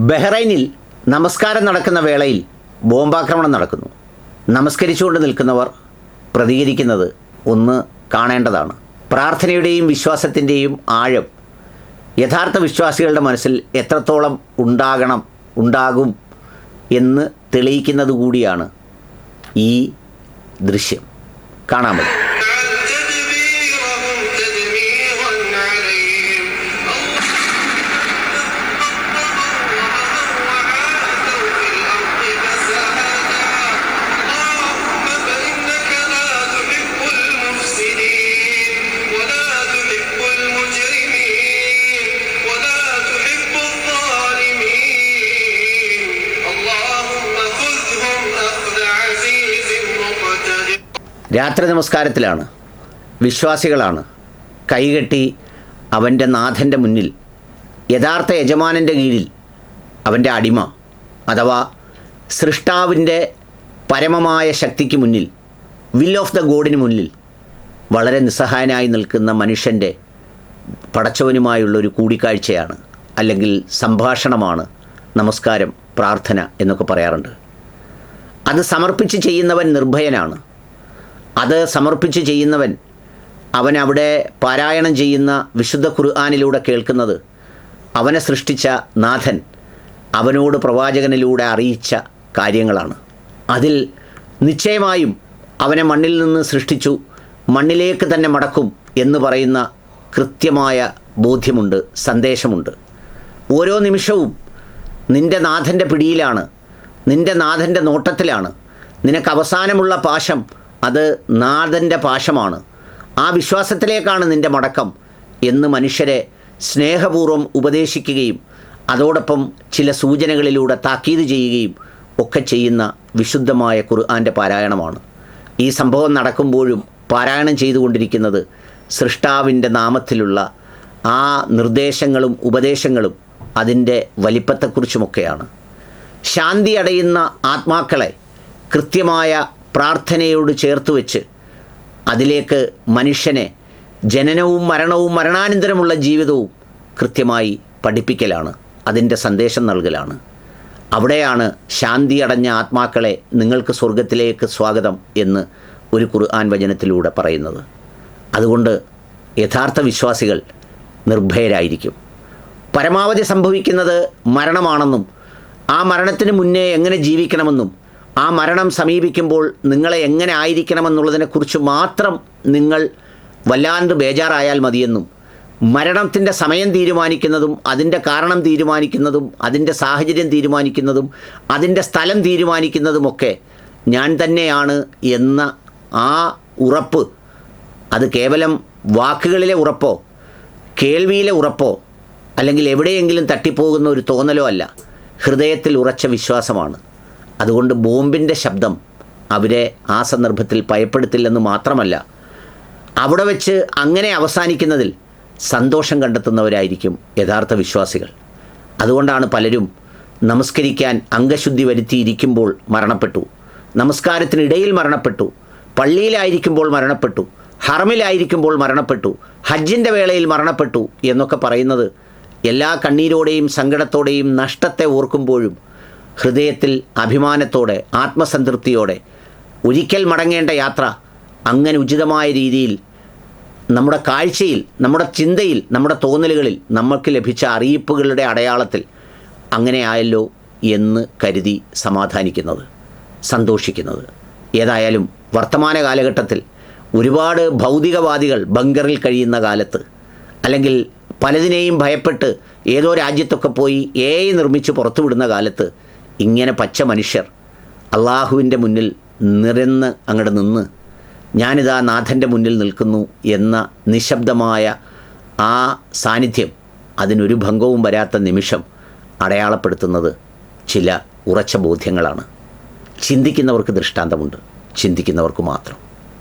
ബഹ്റൈനിൽ നമസ്കാരം നടക്കുന്ന വേളയിൽ ബോംബാക്രമണം നടക്കുന്നു. നമസ്കരിച്ചുകൊണ്ട് നിൽക്കുന്നവർ പ്രതികരിക്കുന്നത് ഒന്ന് കാണേണ്ടതാണ്. പ്രാർത്ഥനയുടെയും വിശ്വാസത്തിൻ്റെയും ആഴം യഥാർത്ഥ വിശ്വാസികളുടെ മനസ്സിൽ എത്രത്തോളം ഉണ്ടാകും എന്ന് തെളിയിക്കുന്നത് കൂടിയാണ് ഈ ദൃശ്യം. കാണാൻ പറ്റും. രാത്രി നമസ്കാരത്തിലാണ്, വിശ്വാസികളാണ് കൈകെട്ടി അവൻ്റെ നാഥൻ്റെ മുന്നിൽ, യഥാർത്ഥ യജമാനൻ്റെ കീഴിൽ അവൻ്റെ അടിമ അഥവാ സൃഷ്ടാവിൻ്റെ പരമമായ ശക്തിക്ക് മുന്നിൽ, വിൽ ഓഫ് ദ ഗോഡിന് മുന്നിൽ വളരെ നിസ്സഹായനായി നിൽക്കുന്ന മനുഷ്യൻ്റെ പടച്ചവനുമായുള്ളൊരു കൂടിക്കാഴ്ചയാണ്, അല്ലെങ്കിൽ സംഭാഷണമാണ് നമസ്കാരം, പ്രാർത്ഥന എന്നൊക്കെ പറയാറുണ്ട്. അത് സമർപ്പിച്ച് ചെയ്യുന്നവൻ നിർഭയനാണ്. അത് സമർപ്പിച്ച് ചെയ്യുന്നവൻ അവൻ അവിടെ പാരായണം ചെയ്യുന്ന വിശുദ്ധ ഖുർആനിലൂടെ കേൾക്കുന്നത് അവനെ സൃഷ്ടിച്ച നാഥൻ അവനോട് പ്രവാചകനിലൂടെ അറിയിച്ച കാര്യങ്ങളാണ്. അതിൽ നിശ്ചയമായും അവനെ മണ്ണിൽ നിന്ന് സൃഷ്ടിച്ചു, മണ്ണിലേക്ക് തന്നെ മടക്കും എന്ന് പറയുന്ന കൃത്യമായ ബോധ്യമുണ്ട്, സന്ദേശമുണ്ട്. ഓരോ നിമിഷവും നിൻ്റെ നാഥൻ്റെ പിടിയിലാണ്, നിൻ്റെ നാഥൻ്റെ നോട്ടത്തിലാണ്. നിനക്ക് അവസാനമുള്ള പാശം അത് നാഥൻ്റെ പാശമാണ്. ആ വിശ്വാസത്തിലേക്കാണ് നിൻ്റെ മടക്കം എന്ന് മനുഷ്യരെ സ്നേഹപൂർവ്വം ഉപദേശിക്കുകയും അതോടൊപ്പം ചില സൂചനകളിലൂടെ താക്കീത് ചെയ്യുകയും ഒക്കെ ചെയ്യുന്ന വിശുദ്ധമായ ഖുർആൻ്റെ പാരായണമാണ്. ഈ സംഭവം നടക്കുമ്പോഴും പാരായണം ചെയ്തുകൊണ്ടിരിക്കുന്നത് സൃഷ്ടാവിൻ്റെ നാമത്തിലുള്ള ആ നിർദ്ദേശങ്ങളും ഉപദേശങ്ങളും അതിൻ്റെ വലിപ്പത്തെക്കുറിച്ചുമൊക്കെയാണ്. ശാന്തി അടയുന്ന ആത്മാക്കളെ കൃത്യമായ പ്രാർത്ഥനയോട് ചേർത്ത് വെച്ച് അതിലേക്ക് മനുഷ്യനെ ജനനവും മരണവും മരണാനന്തരമുള്ള ജീവിതവും കൃത്യമായി പഠിപ്പിക്കലാണ്, അതിൻ്റെ സന്ദേശം നൽകലാണ്. അവിടെയാണ് ശാന്തി അടഞ്ഞ ആത്മാക്കളെ നിങ്ങൾക്ക് സ്വർഗത്തിലേക്ക് സ്വാഗതം എന്ന് ഒരു ഖുർആൻ വചനത്തിലൂടെ പറയുന്നത്. അതുകൊണ്ട് യഥാർത്ഥ വിശ്വാസികൾ നിർഭയരായിരിക്കും. പരമാവധി സംഭവിക്കുന്നത് മരണമാണെന്നും ആ മരണത്തിന് മുന്നേ എങ്ങനെ ജീവിക്കണമെന്നും ആ മരണം സമീപിക്കുമ്പോൾ നിങ്ങളെ എങ്ങനെ ആയിരിക്കണമെന്നുള്ളതിനെക്കുറിച്ച് മാത്രം നിങ്ങൾ വല്ലാണ്ട് ബേജാറായാൽ മതിയെന്നും, മരണത്തിൻ്റെ സമയം തീരുമാനിക്കുന്നതും അതിൻ്റെ കാരണം തീരുമാനിക്കുന്നതും അതിൻ്റെ സാഹചര്യം തീരുമാനിക്കുന്നതും അതിൻ്റെ സ്ഥലം തീരുമാനിക്കുന്നതുമൊക്കെ ഞാൻ തന്നെയാണ് എന്ന ആ ഉറപ്പ്, അത് കേവലം വാക്കുകളിലെ ഉറപ്പോ കേൾവിയിലെ ഉറപ്പോ അല്ലെങ്കിൽ എവിടെയെങ്കിലും തട്ടിപ്പോകുന്ന ഒരു തോന്നലോ അല്ല, ഹൃദയത്തിൽ ഉറച്ച വിശ്വാസമാണ്. അതുകൊണ്ട് ബോംബിൻ്റെ ശബ്ദം അവരെ ആ സന്ദർഭത്തിൽ ഭയപ്പെടുത്തില്ലെന്ന് മാത്രമല്ല, അവിടെ വെച്ച് അങ്ങനെ അവസാനിക്കുന്നതിൽ സന്തോഷം കണ്ടെത്തുന്നവരായിരിക്കും യഥാർത്ഥ വിശ്വാസികൾ. അതുകൊണ്ടാണ് പലരും നമസ്കരിക്കാൻ അംഗശുദ്ധി വരുത്തിയിരിക്കുമ്പോൾ മരണപ്പെട്ടു, നമസ്കാരത്തിനിടയിൽ മരണപ്പെട്ടു, പള്ളിയിലായിരിക്കുമ്പോൾ മരണപ്പെട്ടു, ഹറമിലായിരിക്കുമ്പോൾ മരണപ്പെട്ടു, ഹജ്ജിൻ്റെ വേളയിൽ മരണപ്പെട്ടു എന്നൊക്കെ പറയുന്നത് എല്ലാ കണ്ണീരോടെയും സങ്കടത്തോടെയും നഷ്ടത്തെ ഓർക്കുമ്പോഴും ഹൃദയത്തിൽ അഭിമാനത്തോടെ ആത്മസംതൃപ്തിയോടെ ഒരിക്കൽ മടങ്ങേണ്ട യാത്ര അങ്ങനെ ഉചിതമായ രീതിയിൽ നമ്മുടെ കാഴ്ചയിൽ, നമ്മുടെ ചിന്തയിൽ, നമ്മുടെ തോന്നലുകളിൽ നമ്മൾക്ക് ലഭിച്ച അറിയിപ്പുകളുടെ അടയാളത്തിൽ അങ്ങനെ ആയല്ലോ എന്ന് കരുതി സമാധാനിക്കുന്നത്, സന്തോഷിക്കുന്നത്. ഏതായാലും വർത്തമാന കാലഘട്ടത്തിൽ ഒരുപാട് ഭൗതികവാദികൾ ബങ്കറിൽ കഴിയുന്ന കാലത്ത്, അല്ലെങ്കിൽ പലതിനെയും ഭയപ്പെട്ട് ഏതോ രാജ്യത്തൊക്കെ പോയി AI നിർമ്മിച്ച് പുറത്തുവിടുന്ന കാലത്ത് ഇങ്ങനെ പച്ച മനുഷ്യർ അള്ളാഹുവിൻ്റെ മുന്നിൽ നിരന്ന് അങ്ങോട്ട് നിന്ന് ഞാനിതാ നാഥൻ്റെ മുന്നിൽ നിൽക്കുന്നു എന്ന നിശബ്ദമായ ആ സാന്നിധ്യം, അതിനൊരു ഭംഗവും വരാത്ത നിമിഷം അടയാളപ്പെടുത്തുന്നത് ചില ഉറച്ച ബോധ്യങ്ങളാണ്. ചിന്തിക്കുന്നവർക്ക് ദൃഷ്ടാന്തമുണ്ട്, ചിന്തിക്കുന്നവർക്ക് മാത്രം.